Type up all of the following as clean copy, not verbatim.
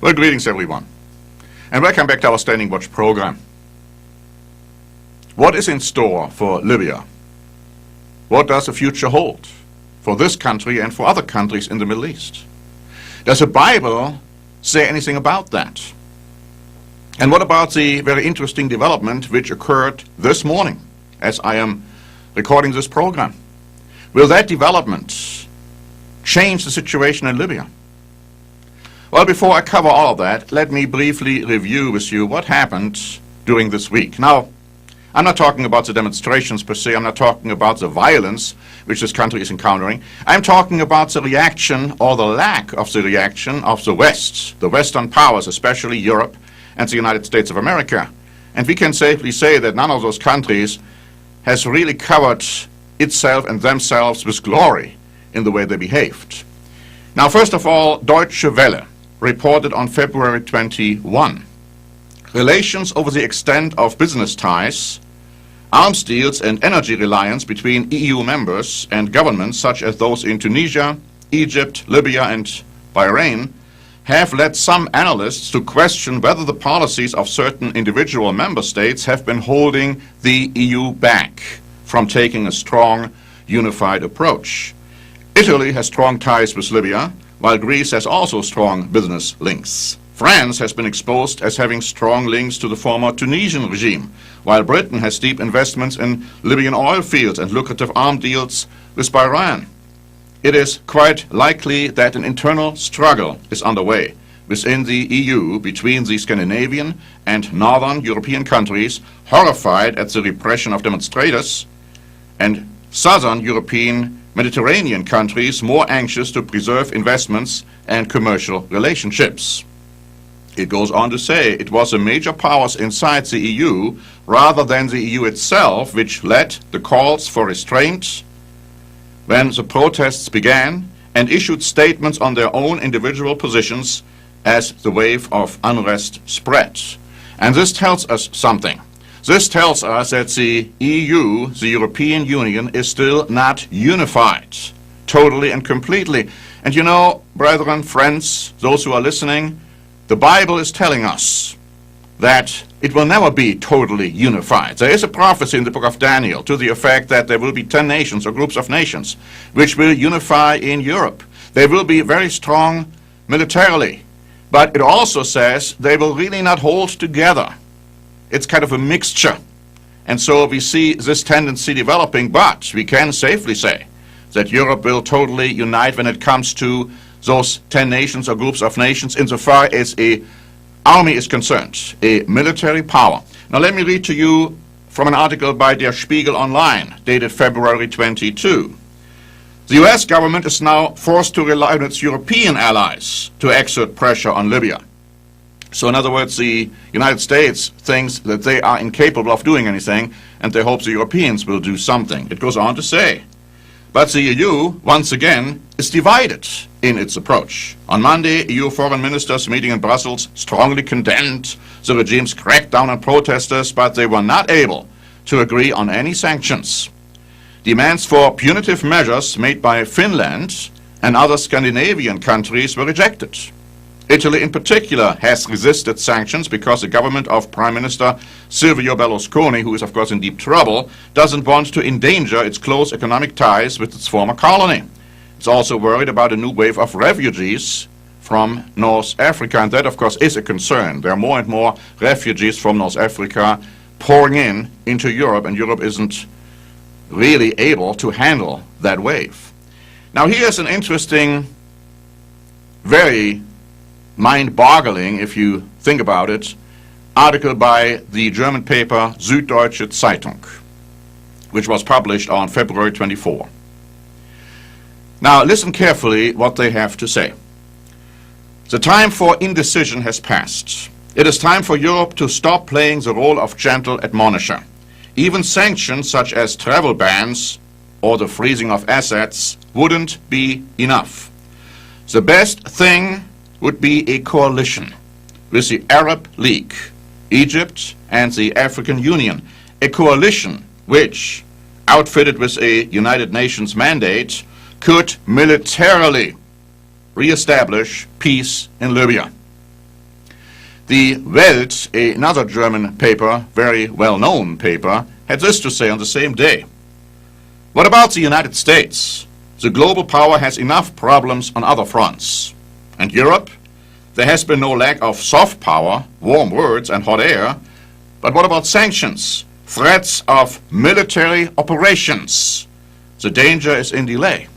Well, greetings everyone, and welcome back to our Standing Watch program. What is in store for Libya? What does the future hold for this country and for other countries in the Middle East? Does the Bible say anything about that? And what about the very interesting development which occurred this morning as I am recording this program? Will that development change the situation in Libya? Well, before I cover all of that, let me briefly review with you what happened during this week. Now, I'm not talking about the demonstrations per se. I'm not talking about the violence which this country is encountering. I'm talking about the reaction or the lack of the reaction of the West, the Western powers, especially Europe and the United States of America. And we can safely say that none of those countries has really covered itself and themselves with glory in the way they behaved. Now, first of all, Deutsche Welle reported on February 21. Relations over the extent of business ties, arms deals and energy reliance between EU members and governments such as those in Tunisia, Egypt, Libya and Bahrain have led some analysts to question whether the policies of certain individual member states have been holding the EU back from taking a strong, unified approach. Italy has strong ties with Libya, while Greece has also strong business links. France has been exposed as having strong links to the former Tunisian regime, while Britain has deep investments in Libyan oil fields and lucrative arms deals with Bahrain. It is quite likely that an internal struggle is underway within the EU between the Scandinavian and Northern European countries horrified at the repression of demonstrators and Southern European Mediterranean countries more anxious to preserve investments and commercial relationships. It goes on to say it was the major powers inside the EU rather than the EU itself which led the calls for restraint when the protests began and issued statements on their own individual positions as the wave of unrest spread. And this tells us something. This tells us that the EU, the European Union, is still not unified totally and completely. And you know, brethren, friends, those who are listening, the Bible is telling us that it will never be totally unified. There is a prophecy in the book of Daniel to the effect that there will be 10 nations or groups of nations which will unify in Europe. They will be very strong militarily, but it also says they will really not hold together. It's kind of a mixture. And so we see this tendency developing, but we can safely say that Europe will totally unite when it comes to those 10 nations or groups of nations insofar as an army is concerned, a military power. Now let me read to you from an article by Der Spiegel online, dated February 22. The US government is now forced to rely on its European allies to exert pressure on Libya. So in other words, the United States thinks that they are incapable of doing anything, and they hope the Europeans will do something. It goes on to say, but the EU, once again, is divided in its approach. On Monday, EU foreign ministers meeting in Brussels strongly condemned the regime's crackdown on protesters, but they were not able to agree on any sanctions. Demands for punitive measures made by Finland and other Scandinavian countries were rejected. Italy in particular has resisted sanctions because the government of Prime Minister Silvio Berlusconi, who is of course in deep trouble, doesn't want to endanger its close economic ties with its former colony. It's also worried about a new wave of refugees from North Africa, and that of course is a concern. There are more and more refugees from North Africa pouring into Europe, and Europe isn't really able to handle that wave. Now here's an interesting, very mind-boggling, if you think about it, article by the German paper Sueddeutsche Zeitung, which was published on February 24. Now listen carefully what they have to say. The time for indecision has passed. It is time for Europe to stop playing the role of gentle admonisher. Even sanctions such as travel bans or the freezing of assets wouldn't be enough. The best thing would be a coalition with the Arab League, Egypt and the African Union, a coalition which, outfitted with a United Nations mandate, could militarily re-establish peace in Libya. The Welt, another German paper, very well-known paper, had this to say on the same day. What about the United States? The global power has enough problems on other fronts. And Europe? There has been no lack of soft power, warm words and hot air. But what about sanctions? Threats of military operations? The danger is in delay.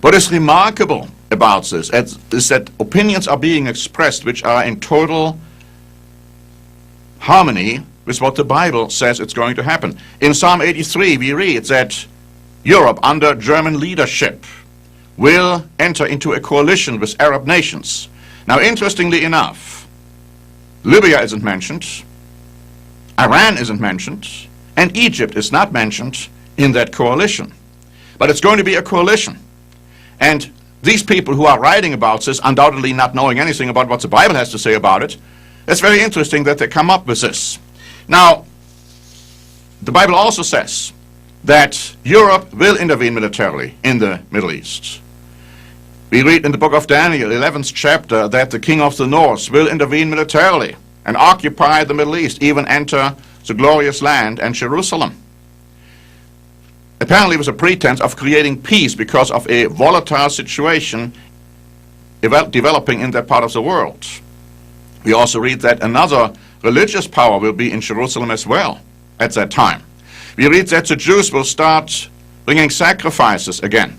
What is remarkable about this is that opinions are being expressed which are in total harmony with what the Bible says it's going to happen. In Psalm 83 we read that Europe under German leadership will enter into a coalition with Arab nations. Now, interestingly enough, Libya isn't mentioned, Iran isn't mentioned, and Egypt is not mentioned in that coalition. But it's going to be a coalition. And these people who are writing about this, undoubtedly not knowing anything about what the Bible has to say about it, it's very interesting that they come up with this. Now, the Bible also says that Europe will intervene militarily in the Middle East. We read in the book of Daniel, 11th chapter, that the king of the north will intervene militarily and occupy the Middle East, even enter the glorious land and Jerusalem. Apparently with a pretense of creating peace because of a volatile situation developing in that part of the world. We also read that another religious power will be in Jerusalem as well at that time. We read that the Jews will start bringing sacrifices again,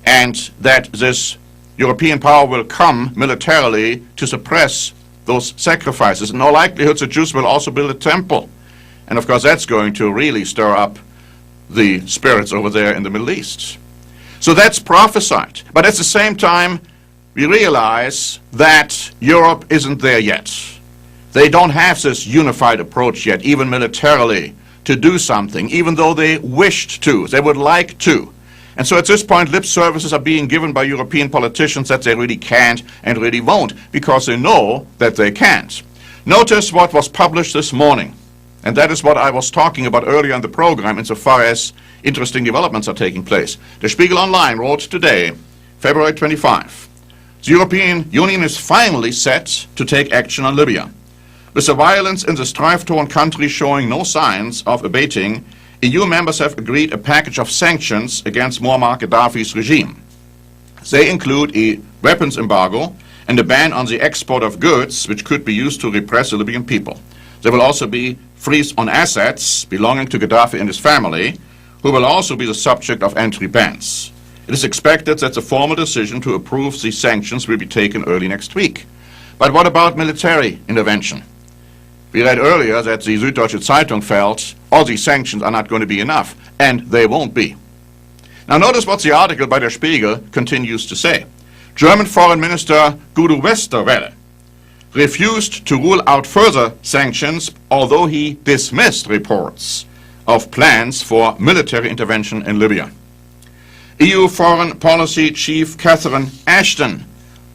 and that this European power will come militarily to suppress those sacrifices. In all likelihood, the Jews will also build a temple. And of course, that's going to really stir up the spirits over there in the Middle East. So that's prophesied. But at the same time, we realize that Europe isn't there yet. They don't have this unified approach yet, even militarily, to do something, even though they wished to, they would like to. And so at this point, lip services are being given by European politicians that they really can't and really won't, because they know that they can't. Notice what was published this morning, and that is what I was talking about earlier in the program insofar as interesting developments are taking place. The Spiegel Online wrote today, February 25, the European Union is finally set to take action on Libya. With the violence in the strife-torn country showing no signs of abating, EU members have agreed a package of sanctions against Muammar Gaddafi's regime. They include a weapons embargo and a ban on the export of goods which could be used to repress the Libyan people. There will also be freeze on assets belonging to Gaddafi and his family, who will also be the subject of entry bans. It is expected that the formal decision to approve these sanctions will be taken early next week. But what about military intervention? We read earlier that the Sueddeutsche Zeitung felt all these sanctions are not going to be enough, and they won't be. Now notice what the article by Der Spiegel continues to say. German Foreign Minister Guru Westerwelle refused to rule out further sanctions, although he dismissed reports of plans for military intervention in Libya. EU Foreign Policy Chief Catherine Ashton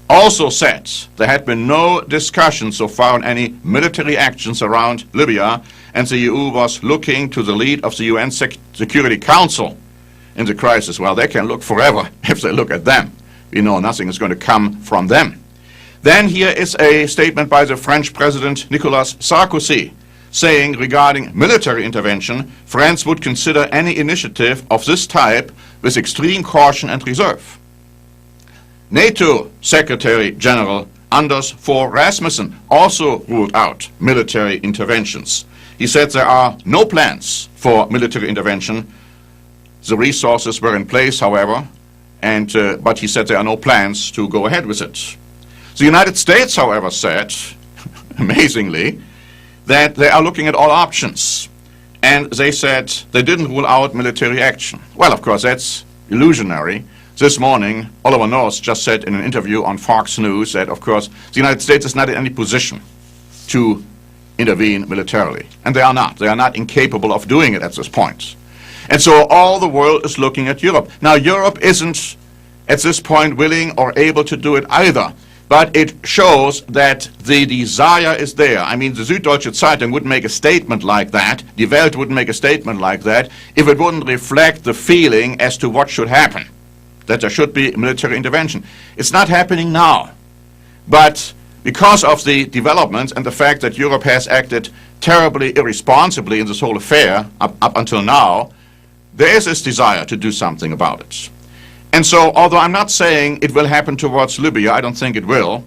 also said there had been no discussion so far on any military actions around Libya, and the EU was looking to the lead of the UN Security Council in the crisis. Well, they can look forever if they look at them. We know nothing is going to come from them. Then here is a statement by the French President Nicolas Sarkozy saying regarding military intervention, France would consider any initiative of this type with extreme caution and reserve. NATO Secretary General Anders Fogh Rasmussen also ruled out military interventions. He said there are no plans for military intervention. The resources were in place, however, but he said there are no plans to go ahead with it. The United States, however, said, amazingly, that they are looking at all options. And they said they didn't rule out military action. Well, of course, that's illusionary. This morning, Oliver North just said in an interview on Fox News that, of course, the United States is not in any position to intervene militarily. And they are not. They are not incapable of doing it at this point. And so all the world is looking at Europe. Now, Europe isn't at this point willing or able to do it either. But it shows that the desire is there. I mean, the Süddeutsche Zeitung wouldn't make a statement like that, Die Welt wouldn't make a statement like that, if it wouldn't reflect the feeling as to what should happen, that there should be military intervention. It's not happening now. But because of the developments and the fact that Europe has acted terribly irresponsibly in this whole affair up until now, there is this desire to do something about it. And so, although I'm not saying it will happen towards Libya, I don't think it will,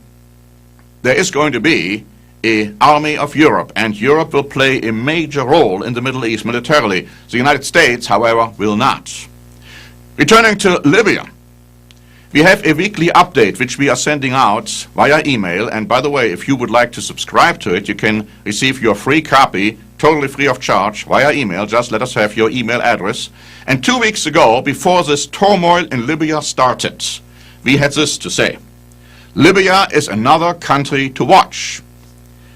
there is going to be an army of Europe, and Europe will play a major role in the Middle East militarily. The United States, however, will not. Returning to Libya, we have a weekly update which we are sending out via email, and by the way, if you would like to subscribe to it, you can receive your free copy, totally free of charge, via email. Just let us have your email address. And 2 weeks ago, before this turmoil in Libya started, we had this to say: Libya is another country to watch.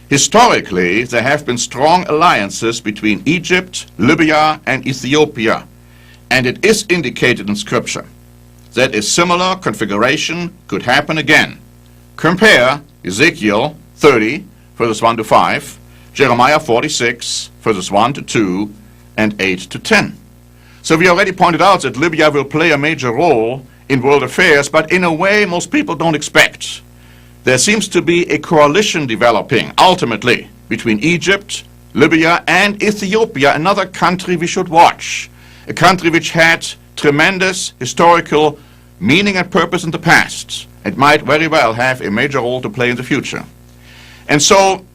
Historically, there have been strong alliances between Egypt, Libya, and Ethiopia, and it is indicated in Scripture that a similar configuration could happen again. Compare Ezekiel 30, verses 1 to 5, Jeremiah 46, verses 1 to 2, and 8 to 10. So we already pointed out that Libya will play a major role in world affairs, but in a way most people don't expect. There seems to be a coalition developing, ultimately, between Egypt, Libya, and Ethiopia, another country we should watch, a country which had tremendous historical meaning and purpose in the past. It might very well have a major role to play in the future. And so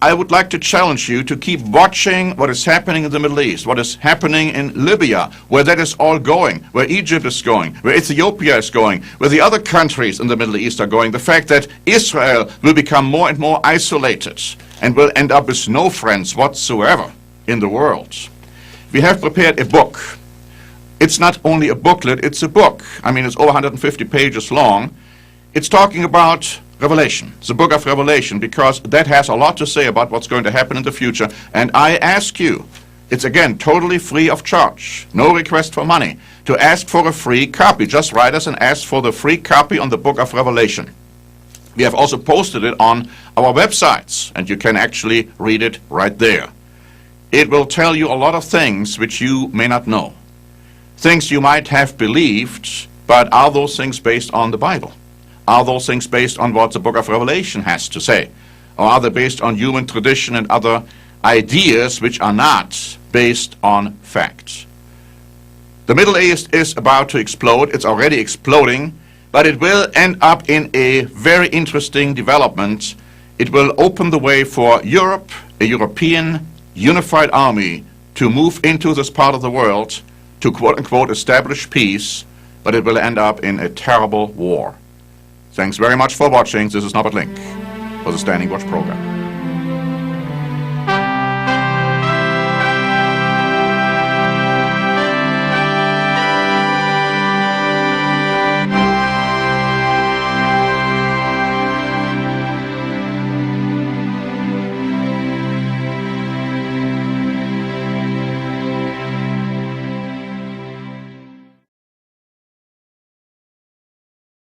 I would like to challenge you to keep watching what is happening in the Middle East, what is happening in Libya, where that is all going, where Egypt is going, where Ethiopia is going, where the other countries in the Middle East are going. The fact that Israel will become more and more isolated and will end up with no friends whatsoever in the world. We have prepared a book. It's not only a booklet, it's a book. I mean, it's over 150 pages long. It's talking about Revelation, the book of Revelation, because that has a lot to say about what's going to happen in the future. And I ask you, it's again totally free of charge, no request for money, to ask for a free copy. Just write us and ask for the free copy on the book of Revelation. We have also posted it on our websites, and you can actually read it right there. It will tell you a lot of things which you may not know. Things you might have believed, but are those things based on the Bible? Are those things based on what the book of Revelation has to say? Or are they based on human tradition and other ideas which are not based on facts? The Middle East is about to explode. It's already exploding, but it will end up in a very interesting development. It will open the way for Europe, a European unified army, to move into this part of the world to quote-unquote establish peace, but it will end up in a terrible war. Thanks very much for watching. This is Norbert Link for the Standing Watch program.